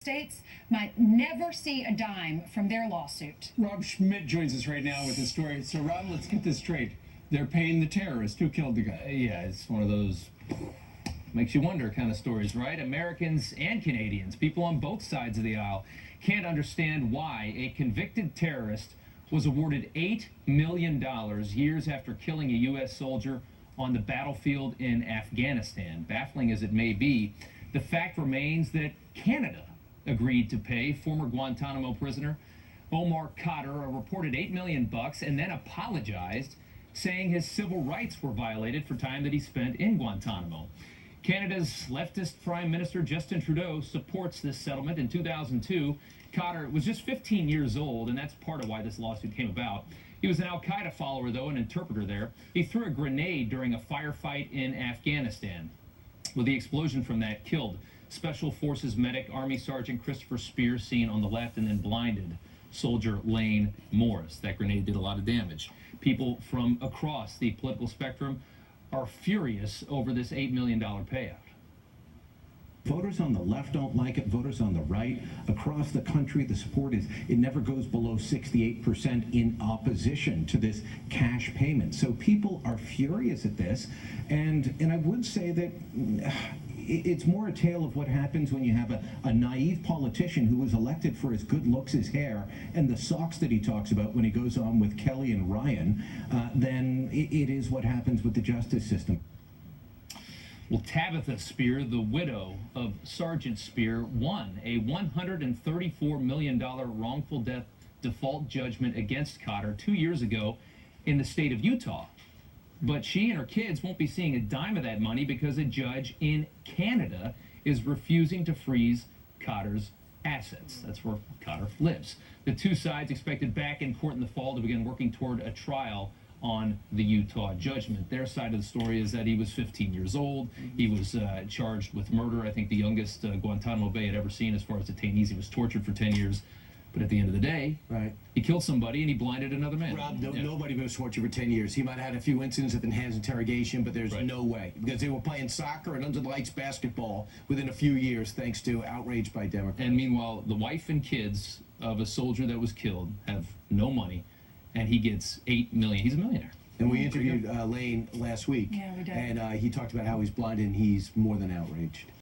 States might never see a dime from their lawsuit. Rob Schmidt joins us right now with the story. So, Rob, let's get this straight. They're paying the terrorist who killed the guy. Yeah, it's one of those makes you wonder kind of stories, right? Americans and Canadians, people on both sides of the aisle, can't understand why a convicted terrorist was awarded $8 million years after killing a U.S. soldier on the battlefield in Afghanistan. Baffling as it may be, the fact remains that Canada agreed to pay former Guantanamo prisoner Omar Khadr a reported $8 million and then apologized, saying his civil rights were violated for time that he spent in Guantanamo. Canada's leftist Prime Minister Justin Trudeau supports this settlement. In 2002, Khadr was just 15 years old, and that's part of why this lawsuit came about. He was an al-Qaeda follower, though, an interpreter there. He threw a grenade during a firefight in Afghanistan. Well, the explosion from that killed Special Forces medic Army Sergeant Christopher Spear, seen on the left, and then blinded soldier Lane Morris. That grenade did a lot of damage. People from across the political spectrum are furious over this $8 million payout. Voters on the left don't like it. Voters on the right, across the country, the support is, it never goes below 68% in opposition to this cash payment. So people are furious at this. And I would say that it's more a tale of what happens when you have a naive politician who was elected for his good looks, his hair, and the socks that he talks about when he goes on with Kelly and Ryan, than it is what happens with the justice system. Well, Tabitha Spear, the widow of Sergeant Spear, won a $134 million wrongful death default judgment against Khadr 2 years ago in the state of Utah. But she and her kids won't be seeing a dime of that money because a judge in Canada is refusing to freeze Khadr's assets. That's where Khadr lives. The two sides expected back in court in the fall to begin working toward a trial on the Utah judgment. Their side of the story is that he was 15 years old. He was charged with murder. I think the youngest Guantanamo Bay had ever seen as far as detainees. He was tortured for 10 years. But at the end of the day, he killed somebody and he blinded another man. Rob, nobody was tortured for 10 years. He might have had a few incidents of enhanced interrogation, but there's no way. Because they were playing soccer and under the lights basketball within a few years, thanks to outrage by Democrats. And meanwhile, the wife and kids of a soldier that was killed have no money, and he gets $8 million. He's a millionaire. And we interviewed Lane last week. Yeah, we did. And he talked about how he's blind and he's more than outraged.